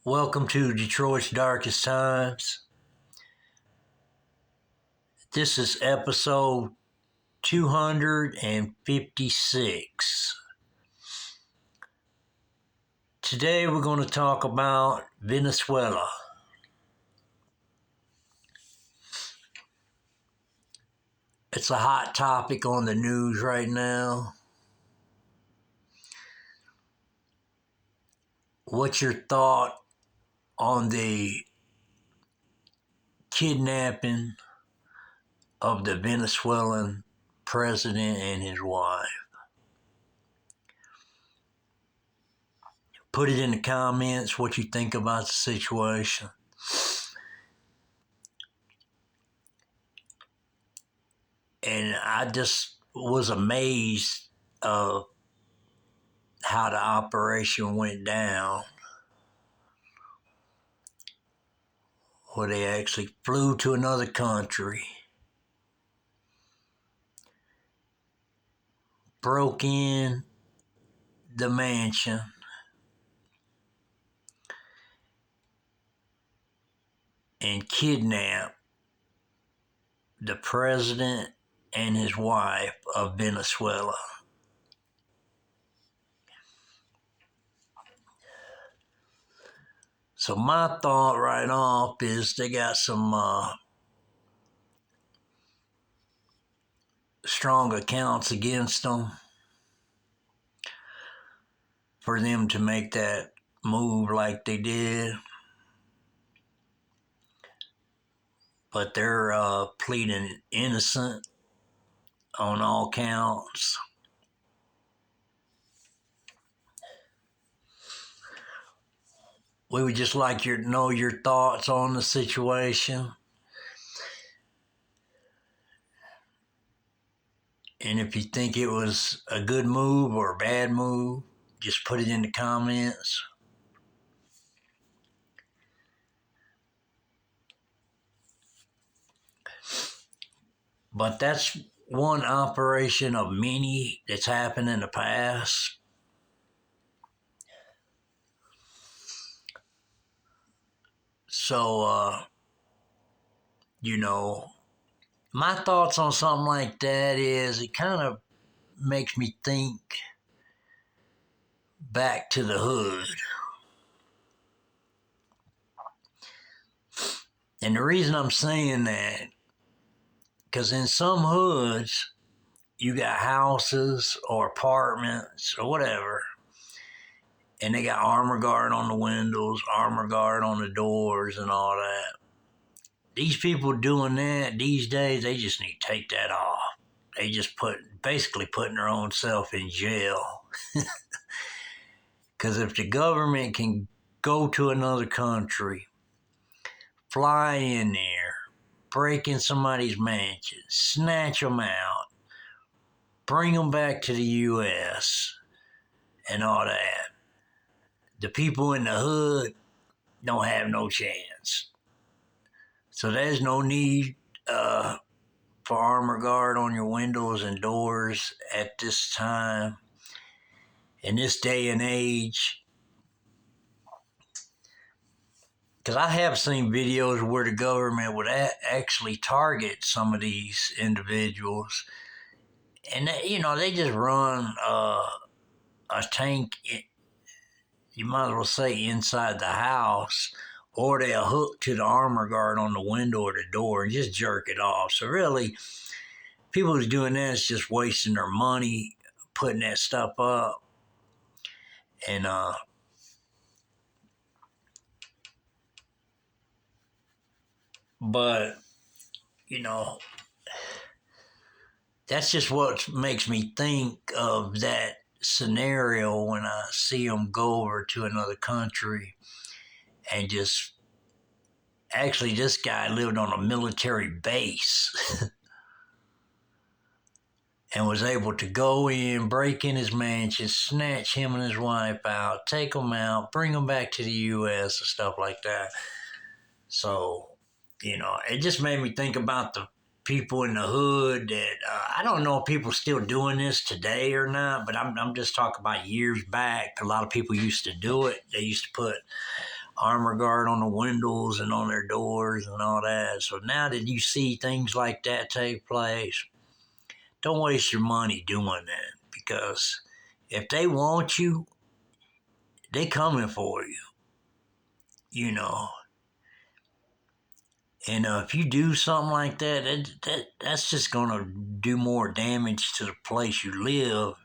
Welcome to Detroit's Darkest Times. This is episode 256. Today we're going to talk about Venezuela. It's a hot topic on the news right now. What's your thought on the kidnapping of the Venezuelan president and his wife? Put it in the comments what you think about the situation. And I just was amazed of how the operation went down, where they actually flew to another country, broke in the mansion, and kidnapped the president and his wife of Venezuela. So my thought right off is they got some strong accounts against them for them to make that move like they did. But they're pleading innocent on all counts. We would just like to know your thoughts on the situation. And if you think it was a good move or a bad move, just put it in the comments. But that's one operation of many that's happened in the past. So, my thoughts on something like that is it kind of makes me think back to the hood. And the reason I'm saying that, because in some hoods, you got houses or apartments or whatever, and they got armor guard on the windows, armor guard on the doors and all that. These people doing that these days, they just need to take that off. They just basically putting their own self in jail. Because if the government can go to another country, fly in there, break in somebody's mansion, snatch them out, bring them back to the U.S. and all that, the people in the hood don't have no chance. So there's no need for armor guard on your windows and doors at this time, in this day and age. Because I have seen videos where the government would actually target some of these individuals. And, they just run a tank, you might as well say, inside the house, or they'll hook to the armor guard on the window or the door and just jerk it off. So really, people who's doing that is just wasting their money putting that stuff up. And but that's just what makes me think of that scenario when I see them go over to another country and just, actually this guy lived on a military base and was able to go in, break in his mansion, snatch him and his wife out, take them out, bring them back to the U.S. and stuff like that. So, it just made me think about the people in the hood that, I don't know if people still doing this today or not, but I'm just talking about years back. A lot of people used to do it. They used to put armor guard on the windows and on their doors and all that. So now that you see things like that take place, don't waste your money doing that, because if they want you, they coming for you, you know. And if you do something like that, that's just gonna do more damage to the place you live.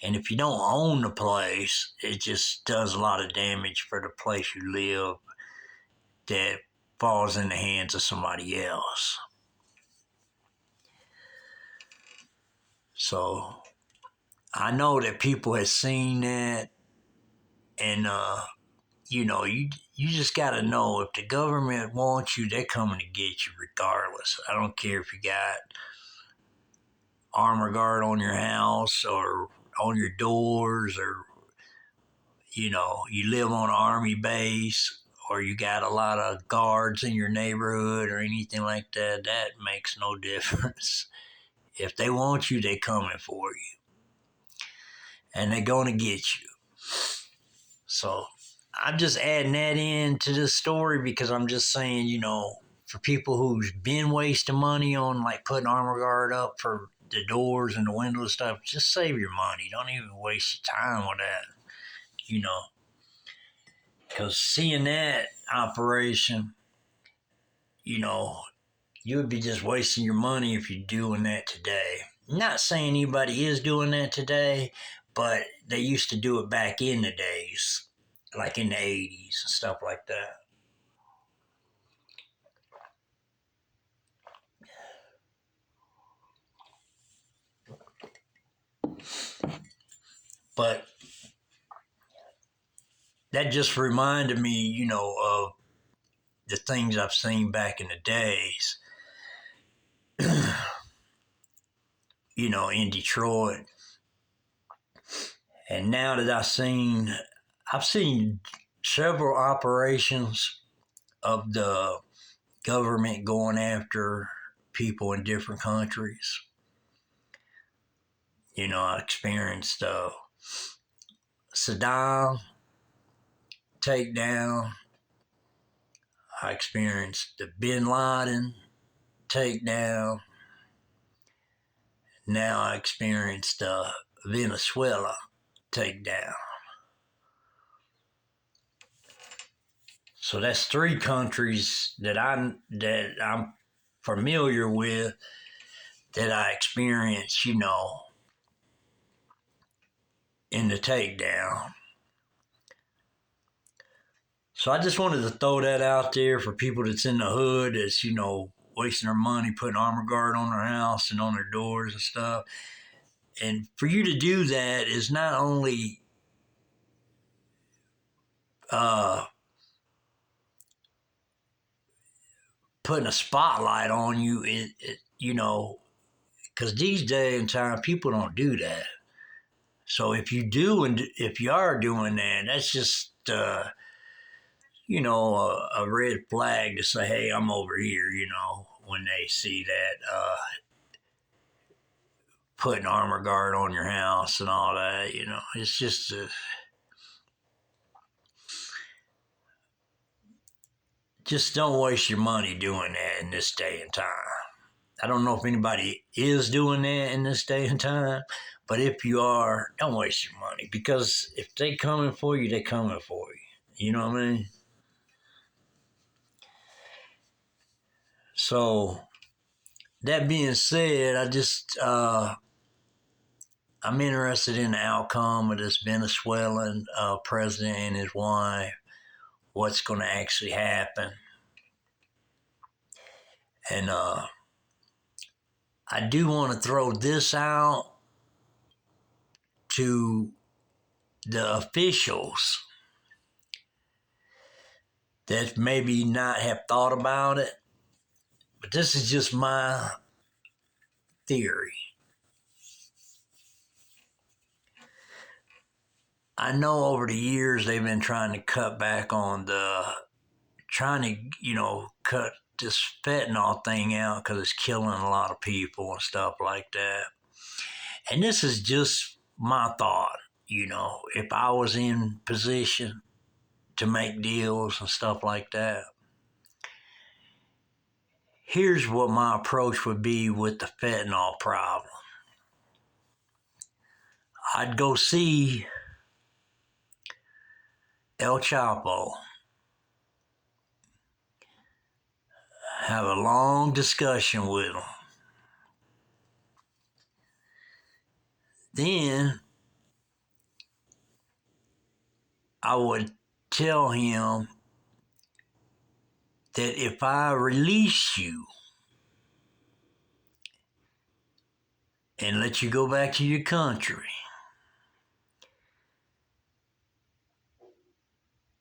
And if you don't own the place, it just does a lot of damage for the place you live that falls in the hands of somebody else. So I know that people have seen that, and you just got to know, if the government wants you, they're coming to get you regardless. I don't care if you got armor guard on your house or on your doors, or you live on an army base, or you got a lot of guards in your neighborhood or anything like that. That makes no difference. If they want you, they coming for you, and they're going to get you. So I'm just adding that in to this story because I'm just saying, for people who's been wasting money on like putting armor guard up for the doors and the windows and stuff, just save your money. Don't even waste your time with that, because seeing that operation, you know, you would be just wasting your money if you're doing that today. Not saying anybody is doing that today, but they used to do it back in the days, like in the 80s and stuff like that. But that just reminded me, of the things I've seen back in the days, in Detroit. And now that I've seen several operations of the government going after people in different countries. I experienced Saddam takedown. I experienced the Bin Laden takedown. Now I experienced Venezuela takedown. So that's three countries that I'm familiar with, that I experienced, in the takedown. So I just wanted to throw that out there for people that's in the hood, that's, wasting their money putting armor guard on their house and on their doors and stuff. And for you to do that is not only putting a spotlight on you, because these days and time people don't do that. So if you do, and if you are doing that, that's just a red flag to say, hey, I'm over here. When they see that putting armor guard on your house and all that, it's just just don't waste your money doing that in this day and time. I don't know if anybody is doing that in this day and time, but if you are, don't waste your money, because if they coming for you, they coming for you. You know what I mean? So that being said, I'm interested in the outcome of this Venezuelan president and his wife. What's going to actually happen? And I do want to throw this out to the officials that maybe not have thought about it, but this is just my theory. I know over the years they've been trying to cut back on cut this fentanyl thing out because it's killing a lot of people and stuff like that. And this is just my thought. If I was in position to make deals and stuff like that. Here's what my approach would be with the fentanyl problem. I'd go see El Chapo, have a long discussion with him. Then I would tell him that if I release you and let you go back to your country,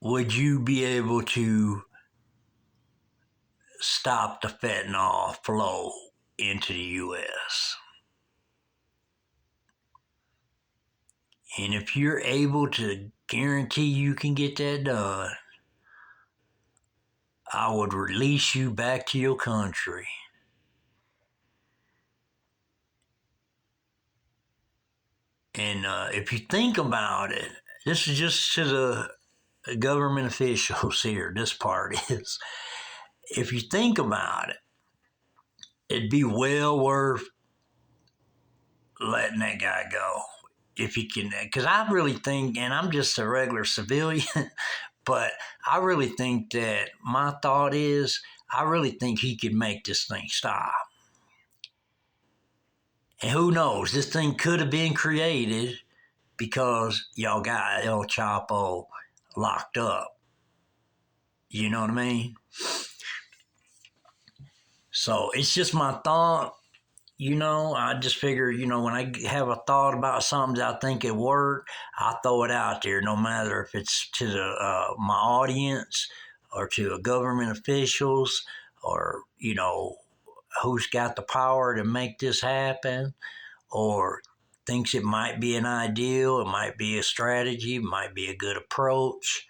would you be able to stop the fentanyl flow into the U.S.? And if you're able to guarantee you can get that done, I would release you back to your country. And if you think about it, this is just to the government officials here, this part is. If you think about it, it'd be well worth letting that guy go. If you can, because I really think, and I'm just a regular civilian, but I really think that my thought is, I really think he could make this thing stop. And who knows, this thing could have been created because y'all got El Chapo locked up. You know what I mean? So it's just my thought. I just figure, when I have a thought about something that I think it work, I throw it out there, no matter if it's to my audience or to government officials or, who's got the power to make this happen or thinks it might be an ideal, it might be a strategy, it might be a good approach.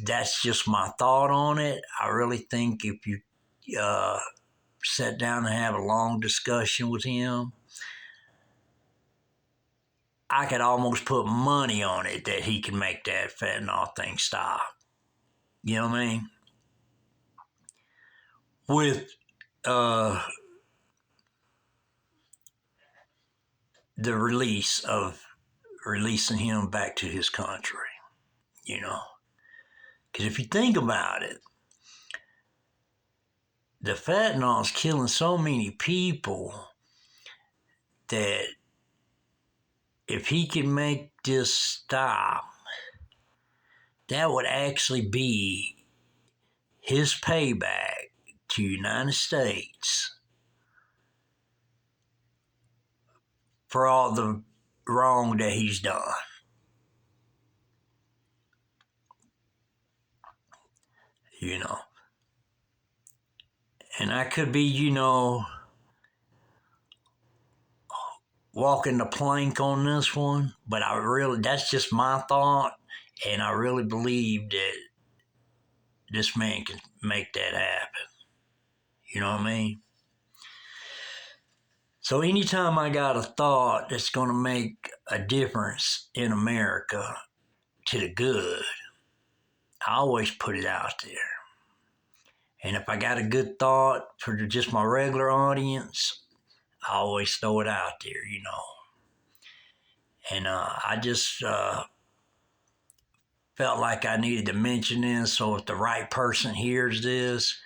That's just my thought on it. I really think if you sit down and have a long discussion with him, I could almost put money on it that he can make that fentanyl thing stop. You know what I mean? With the releasing him back to his country, Because if you think about it, the fentanyl is killing so many people that if he can make this stop, that would actually be his payback to the United States for all the wrong that he's done. And I could be, walking the plank on this one, but that's just my thought, and I really believe that this man can make that happen. You know what I mean? So anytime I got a thought that's going to make a difference in America to the good, I always put it out there. And if I got a good thought for just my regular audience, I always throw it out there, And I just felt like I needed to mention this so if the right person hears this,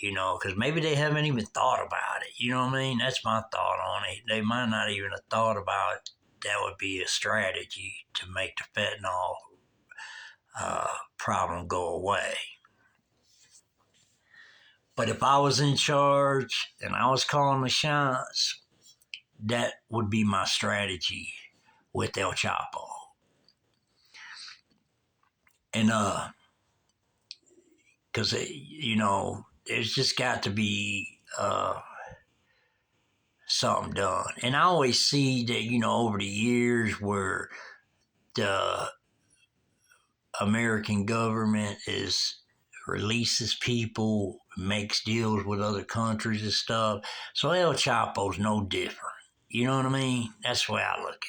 because maybe they haven't even thought about it. You know what I mean? That's my thought on it. They might not even have thought about that would be a strategy to make the fentanyl problem go away. But if I was in charge and I was calling the shots, that would be my strategy with El Chapo. And because there's just got to be something done. And I always see that over the years where the American government releases people, makes deals with other countries and stuff. So El Chapo's no different. You know what I mean? That's the way I look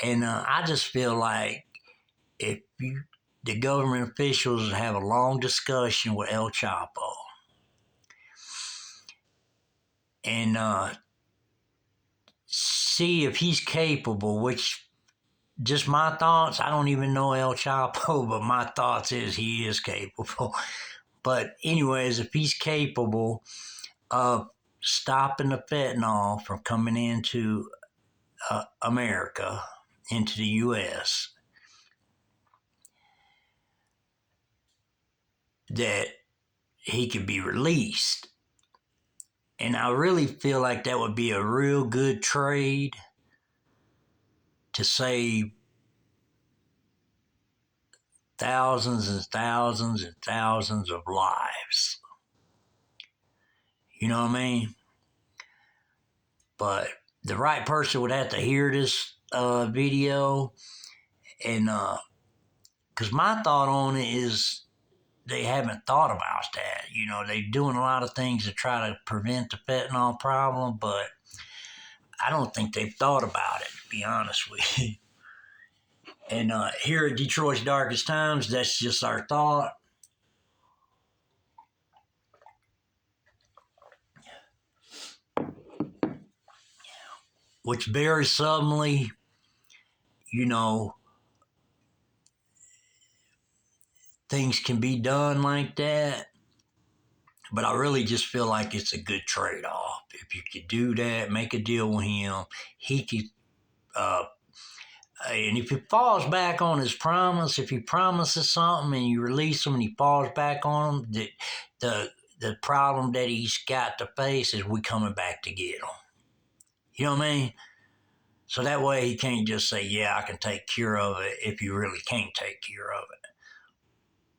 at it. And I just feel like if you, the government officials have a long discussion with El Chapo and see if he's capable, which just my thoughts, I don't even know El Chapo, but my thoughts is he is capable. But anyways, if he's capable of stopping the fentanyl from coming into America, into the U.S., that he could be released. And I really feel like that would be a real good trade to save thousands and thousands and thousands of lives. You know what I mean? But the right person would have to hear this video, and because my thought on it is they haven't thought about that. You know, they're doing a lot of things to try to prevent the fentanyl problem, but I don't think they've thought about it, to be honest with you. And here at Detroit's Darkest Times, that's just our thought. Which very suddenly, you know, things can be done like that. But I really just feel like it's a good trade off. If you could do that, make a deal with him, he could. And if he falls back on his promise, if he promises something and you release him and he falls back on him, the problem that he's got to face is we coming back to get him. You know what I mean? So that way he can't just say, yeah, I can take care of it if you really can't take care of it.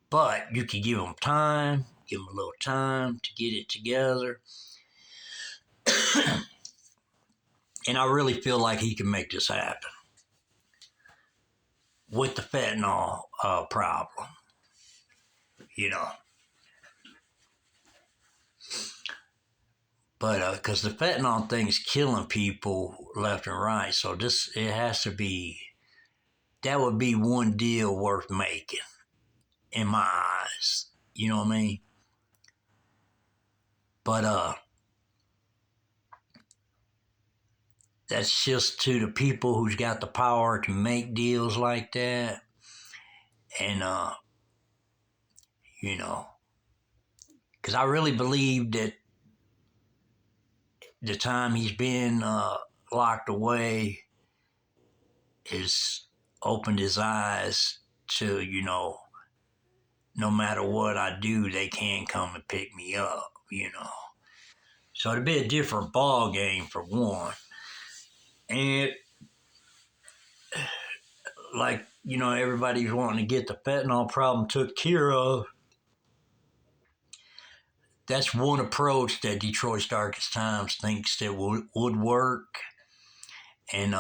But you could give him time, give him a little time to get it together. And I really feel like he can make this happen with the fentanyl problem, you know. But because the fentanyl thing is killing people left and right, so it has to be, that would be one deal worth making in my eyes. You know what I mean? But that's just to the people who's got the power to make deals like that. And, you know, because I really believe that the time he's been locked away has opened his eyes to, you know, no matter what I do, they can't come and pick me up, you know. So it'd be a different ball game for one. And like, you know, everybody's wanting to get the fentanyl problem took care of. That's one approach that Detroit's Darkest Times thinks that would work. And,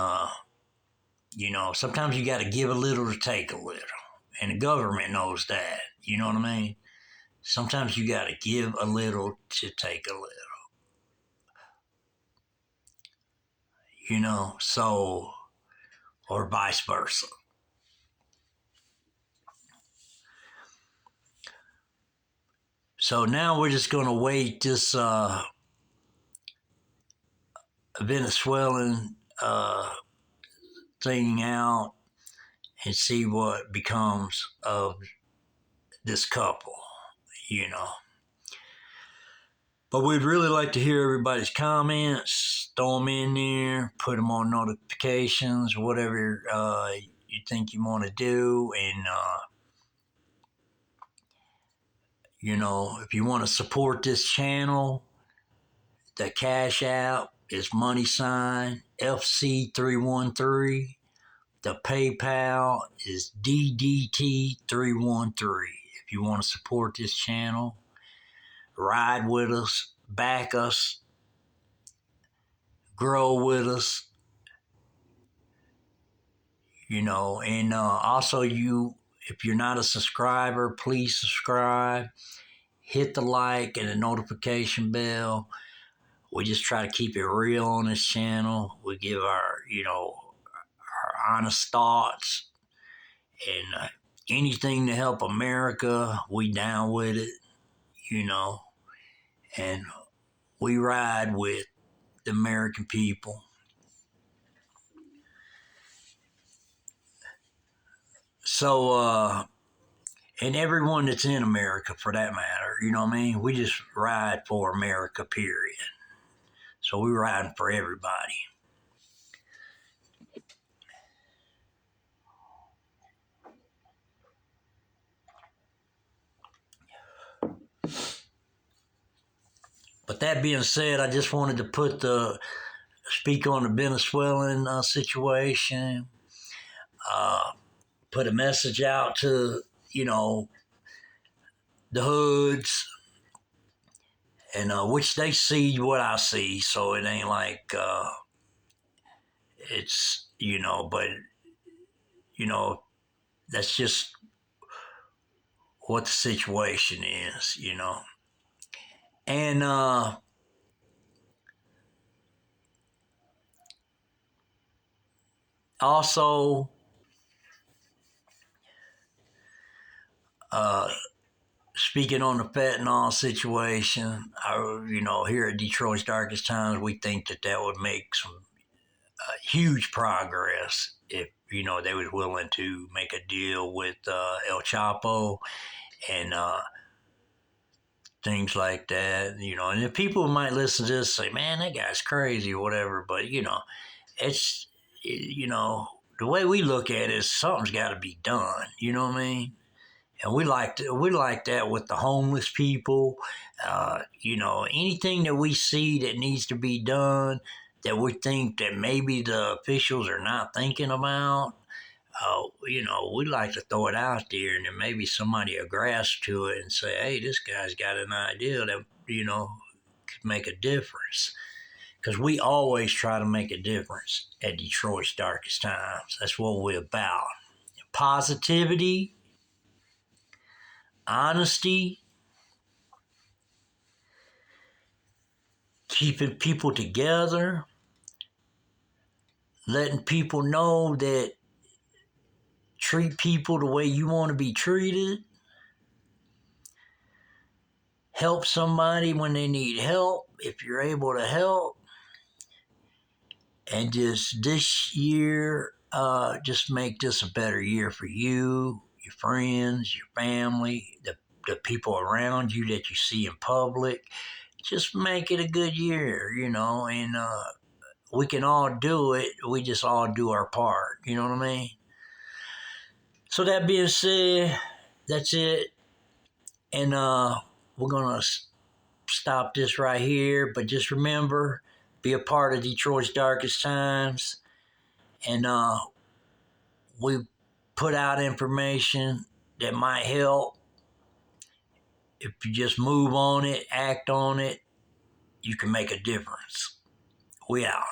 you know, sometimes you got to give a little to take a little. And the government knows that. You know what I mean? Sometimes you got to give a little to take a little. You know, so, or vice versa. So now we're just going to wait this Venezuelan thing out and see what becomes of this couple, you know. But we'd really like to hear everybody's comments. Throw them in there, put them on notifications, whatever you think you want to do. And, you know, if you want to support this channel, the Cash App is money sign FC313. The PayPal is DDT313. If you want to support this channel, ride with us, back us, grow with us, you know. And also, if you're not a subscriber, please subscribe. Hit the like and the notification bell. We just try to keep it real on this channel. We give our, you know, our honest thoughts. And anything to help America, we down with it, you know, and we ride with the American people. So, and everyone that's in America for that matter, you know what I mean? We just ride for America, period. So we riding for everybody. But that being said, I just wanted to speak on the Venezuelan situation, uh, put a message out to, you know, the hoods, and which they see what I see, so it ain't like it's, you know, but, you know, that's just what the situation is, you know. And also, uh, speaking on the fentanyl situation, you know, here at Detroit's Darkest Times, we think that that would make some huge progress if, you know, they was willing to make a deal with El Chapo and things like that, you know. And the people who might listen to this say, "Man, that guy's crazy" or whatever. But you know, it's, you know, the way we look at it is something's got to be done. You know what I mean? And we like that with the homeless people. You know, anything that we see that needs to be done that we think that maybe the officials are not thinking about. You know, we like to throw it out there, and then maybe somebody will grasp to it and say, "Hey, this guy's got an idea that, you know, could make a difference." Because we always try to make a difference at Detroit's Darkest Times. That's what we're about. Positivity, honesty, keeping people together, letting people know that treat people the way you want to be treated, help somebody when they need help if you're able to help, and just this year, just make this a better year for you, your friends, your family, the people around you that you see in public. Just make it a good year, you know, and we can all do it. We just all do our part. You know what I mean? So that being said, that's it. And we're going to stop this right here. But just remember, be a part of Detroit's Darkest Times. And we put out information that might help. If you just move on it, act on it, you can make a difference. We out.